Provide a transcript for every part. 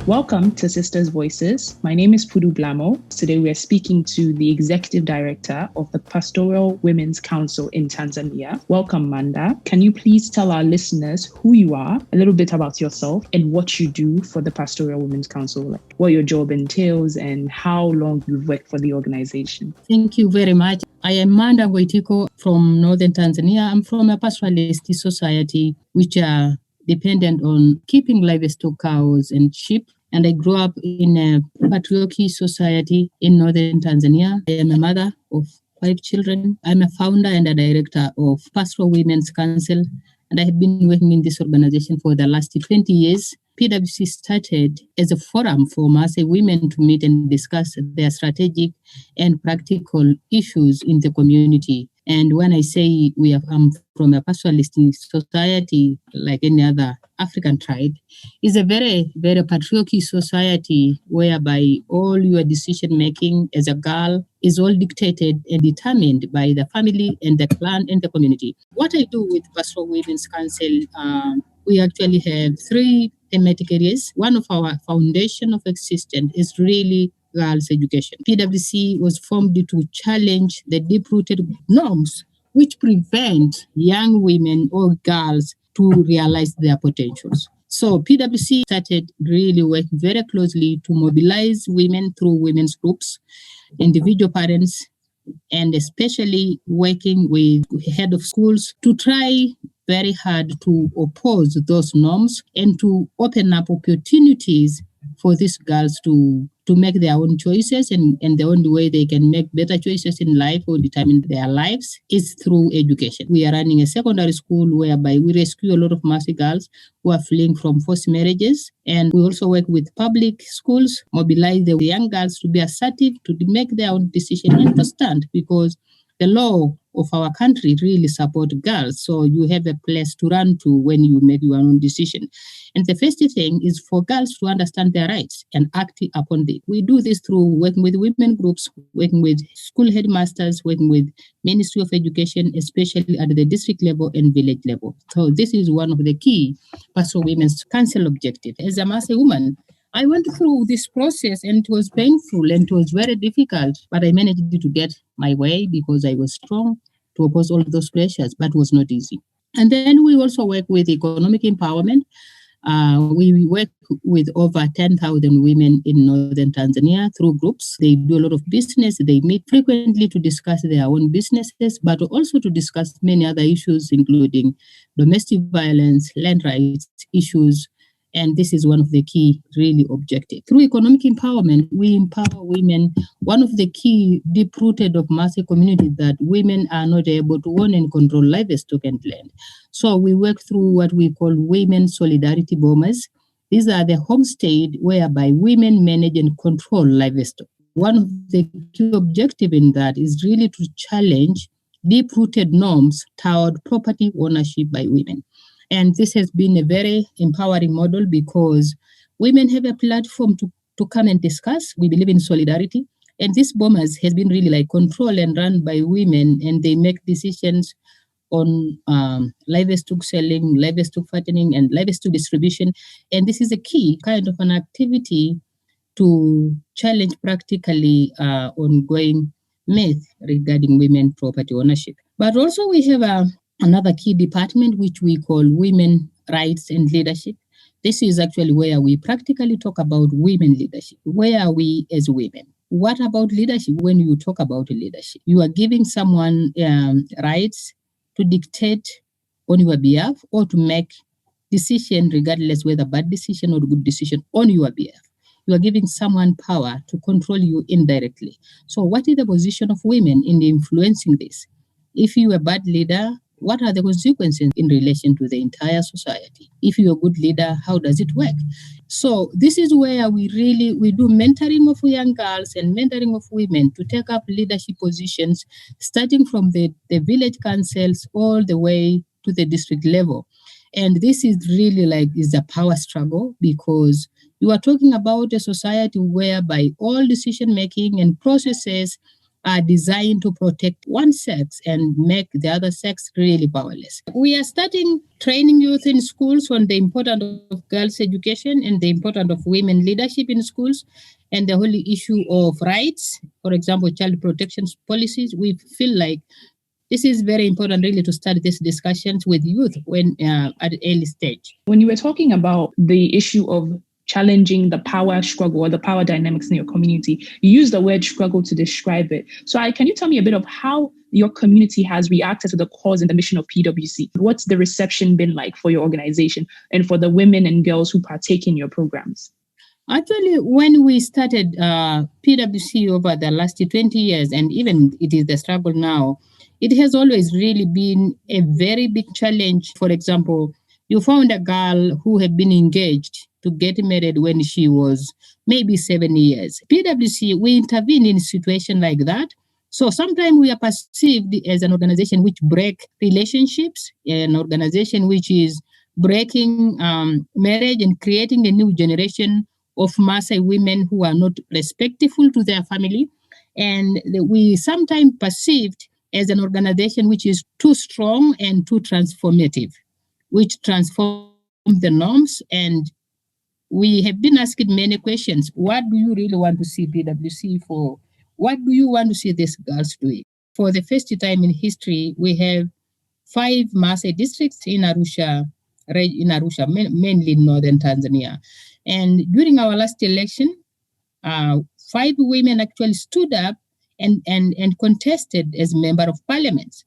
Welcome to Sisters Voices. My name is Pudu Blamo. Today we are speaking to the Executive Director of the Pastoral Women's Council in Tanzania. Welcome, Maanda. Can you please tell our listeners who you are, a little bit about yourself, and what you do for the Pastoral Women's Council, like what your job entails and how long you've worked for the organization? Thank you very much. I am Maanda Ngoitiko from Northern Tanzania. I'm from a pastoralist society which are dependent on keeping livestock, cows and sheep. And I grew up in a patriarchy society in Northern Tanzania. I am a mother of 5 children. I'm a founder and a director of Pastoral Women's Council, and I have been working in this organization for the last 20 years. PWC started as a forum for Maasai women to meet and discuss their strategic and practical issues in the community. And when I say I'm from a pastoralist society, like any other African tribe, is a very, very patriarchal society whereby all your decision making as a girl is all dictated and determined by the family and the clan and the community. What I do with Pastoral Women's Council, we actually have 3 thematic areas. One of our foundation of existence is really girls' education. PWC was formed to challenge the deep-rooted norms which prevent young women or girls to realize their potentials. So PWC started really working very closely to mobilize women through women's groups, individual parents, and especially working with head of schools to try very hard to oppose those norms and to open up opportunities for these girls to make their own choices, and the only way they can make better choices in life or determine their lives is through education. We are running a secondary school whereby we rescue a lot of Maasai girls who are fleeing from forced marriages, and we also work with public schools, mobilize the young girls to be assertive, to make their own decision and to stand, because the law of our country really support girls. So you have a place to run to when you make your own decision. And the first thing is for girls to understand their rights and act upon it. We do this through working with women groups, working with school headmasters, working with Ministry of Education, especially at the district level and village level. So this is one of the key Pastoral Women's Council objectives. As a Maasai woman, I went through this process and it was painful and it was very difficult, but I managed to get my way because I was strong to oppose all those pressures, but it was not easy. And then we also work with economic empowerment. We work with over 10,000 women in Northern Tanzania through groups. They do a lot of business. They meet frequently to discuss their own businesses, but also to discuss many other issues, including domestic violence, land rights issues. And this is one of the key really objectives. Through economic empowerment, we empower women. One of the key deep-rooted of Maasai community that women are not able to own and control livestock and land. So we work through what we call women solidarity bombers. These are the homestead whereby women manage and control livestock. One of the key objectives in that is really to challenge deep-rooted norms toward property ownership by women. And this has been a very empowering model because women have a platform to come and discuss. We believe in solidarity. And this bombers has been really like controlled and run by women, and they make decisions on livestock selling, livestock fattening, and livestock distribution. And this is a key kind of an activity to challenge practically ongoing myth regarding women property ownership. But also we have another key department, which we call Women Rights and Leadership. This is actually where we practically talk about women leadership. Where are we as women? What about leadership? When you talk about leadership, you are giving someone rights to dictate on your behalf or to make decision, regardless whether bad decision or good decision on your behalf. You are giving someone power to control you indirectly. So what is the position of women in influencing this? If you are a bad leader, what are the consequences in relation to the entire society? If you're a good leader, how does it work? So this is where we do mentoring of young girls and mentoring of women to take up leadership positions, starting from the village councils all the way to the district level. And this is really is a power struggle, because you are talking about a society whereby all decision making and processes are designed to protect one sex and make the other sex really powerless. We are starting training youth in schools on the importance of girls' education and the importance of women leadership in schools and the whole issue of rights, for example, child protection policies. We feel like this is very important really to start these discussions with youth when at an early stage. When you were talking about the issue of challenging the power struggle or the power dynamics in your community, you use the word struggle to describe it. So can you tell me a bit of how your community has reacted to the cause and the mission of PWC? What's the reception been like for your organization and for the women and girls who partake in your programs? Actually, when we started PWC over the last 20 years, and even it is the struggle now, it has always really been a very big challenge. For example, you found a girl who had been engaged to get married when she was maybe 7 years. PWC, we intervene in a situation like that. So sometimes we are perceived as an organization which break relationships, an organization which is breaking marriage and creating a new generation of Maasai women who are not respectful to their family. And we sometimes perceived as an organization which is too strong and too transformative, which transform the norms. And we have been asking many questions. What do you really want to see PWC for? What do you want to see these girls doing? For the first time in history, we have 5 Maasai districts in Arusha, mainly in northern Tanzania. And during our last election, 5 women actually stood up and contested as member of parliament.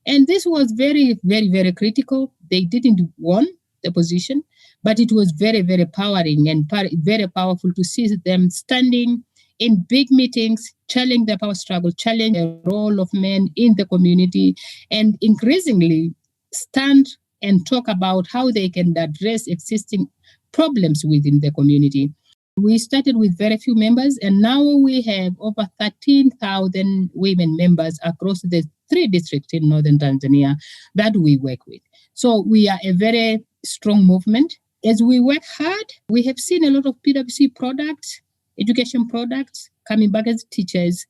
And this was very, very, very critical. They didn't won the position, but it was very, very empowering and very powerful to see them standing in big meetings, challenging the power struggle, challenging the role of men in the community, and increasingly stand and talk about how they can address existing problems within the community. We started with very few members, and now we have over 13,000 women members across the 3 districts in northern Tanzania that we work with. So we are a very strong movement. As we work hard, we have seen a lot of PWC products, education products, coming back as teachers,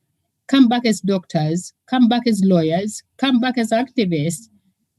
come back as doctors, come back as lawyers, come back as activists,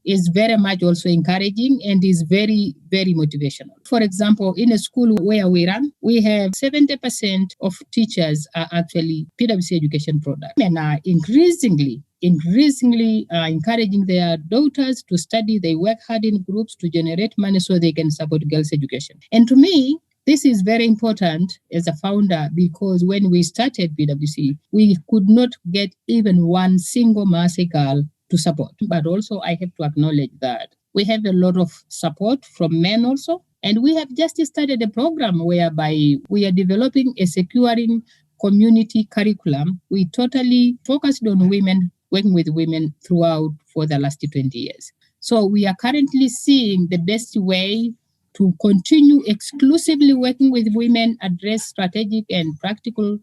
is very much also encouraging and is very, very motivational. For example, in a school where we run, we have 70% of teachers are actually PWC education products and are increasingly encouraging their daughters to study. They work hard in groups to generate money so they can support girls' education. And to me, this is very important as a founder because when we started PWC, we could not get even one single Maasai girl to support. But also I have to acknowledge that we have a lot of support from men also. And we have just started a program whereby we are developing a securing community curriculum. We totally focused on women, working with women throughout for the last 20 years. So we are currently seeing the best way to continue exclusively working with women, address strategic and practical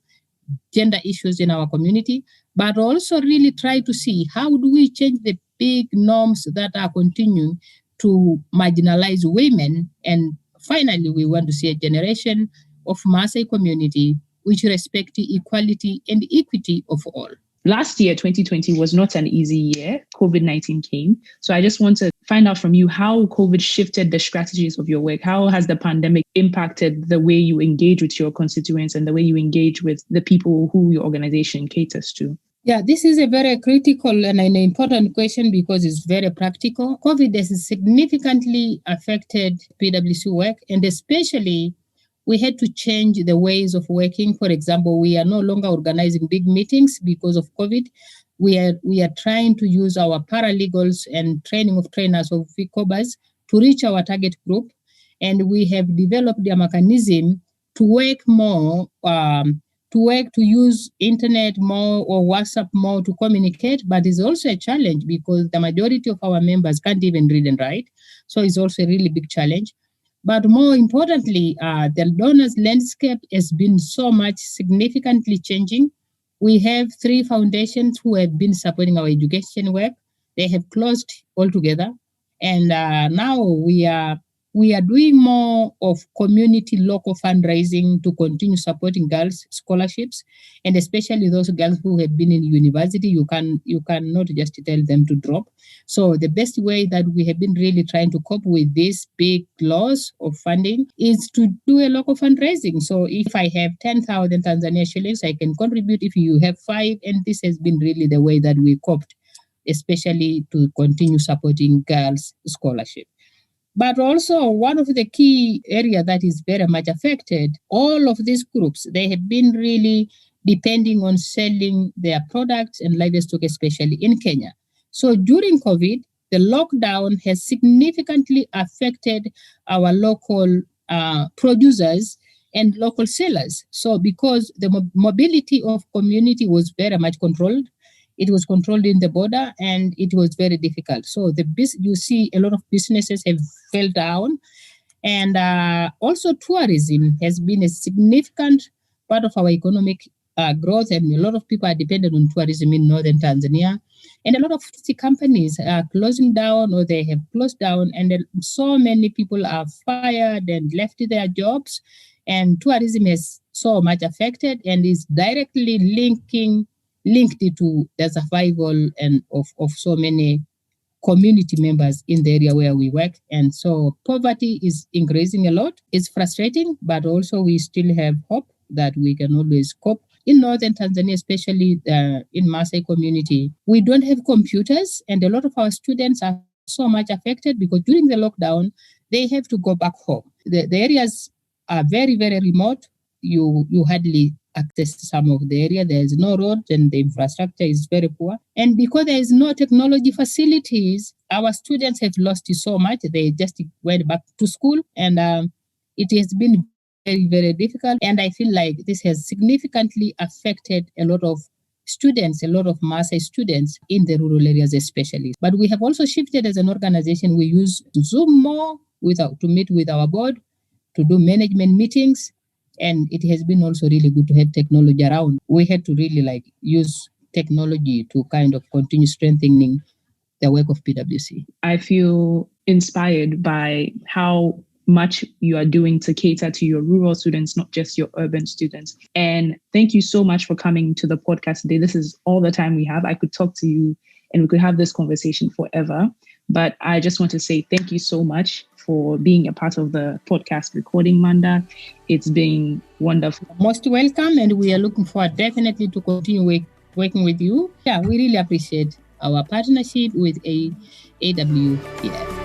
gender issues in our community, but also really try to see how do we change the big norms that are continuing to marginalize women. And finally, we want to see a generation of Maasai community which respect equality and equity of all. Last year, 2020, was not an easy year. COVID-19 came. So I just want to find out from you how COVID shifted the strategies of your work. How has the pandemic impacted the way you engage with your constituents and the way you engage with the people who your organization caters to? Yeah, this is a very critical and an important question because it's very practical. COVID has significantly affected PWC work, and especially we had to change the ways of working. For example, we are no longer organizing big meetings because of COVID. We are trying to use our paralegals and training of trainers of VCOBAs to reach our target group. And we have developed a mechanism to work more, to use internet more or WhatsApp more to communicate, but it's also a challenge because the majority of our members can't even read and write. So it's also a really big challenge. But more importantly, the donors landscape has been so much significantly changing. We have 3 foundations who have been supporting our education work. They have closed altogether. And now we are we are doing more of community local fundraising to continue supporting girls' scholarships, and especially those girls who have been in university. You cannot just tell them to drop. So the best way that we have been really trying to cope with this big loss of funding is to do a local fundraising. So if I have 10,000 Tanzania shillings, I can contribute if you have 5, and this has been really the way that we coped, especially to continue supporting girls' scholarship. But also one of the key area that is very much affected, all of these groups, they have been really depending on selling their products and livestock, especially in Kenya. So during COVID, the lockdown has significantly affected our local producers and local sellers. So because the mobility of community was very much controlled, it was controlled in the border, and it was very difficult. So you see a lot of businesses have fell down, and also tourism has been a significant part of our economic growth, and a lot of people are dependent on tourism in northern Tanzania. And a lot of companies are closing down, or they have closed down, and so many people are fired and left their jobs, and tourism is so much affected and is directly linked to the survival and of so many community members in the area where we work. And so poverty is increasing a lot. It's frustrating, but also we still have hope that we can always cope. In northern Tanzania, especially in Maasai community, we don't have computers, and a lot of our students are so much affected because during the lockdown, they have to go back home. The areas are very, very remote. You hardly access some of the area. There is no road, and the infrastructure is very poor. And because there is no technology facilities, our students have lost so much. They just went back to school, and it has been very, very difficult. And I feel like this has significantly affected a lot of students, a lot of Maasai students in the rural areas especially. But we have also shifted as an organization. We use Zoom more to meet with our board, to do management meetings. And it has been also really good to have technology around. We had to really use technology to kind of continue strengthening the work of PWC. I feel inspired by how much you are doing to cater to your rural students, not just your urban students. And thank you so much for coming to the podcast today. This is all the time we have. I could talk to you and we could have this conversation forever. But I just want to say thank you so much for being a part of the podcast recording, Maanda. It's been wonderful. Most welcome, and we are looking forward definitely to continue working with you. Yeah, we really appreciate our partnership with AWPF.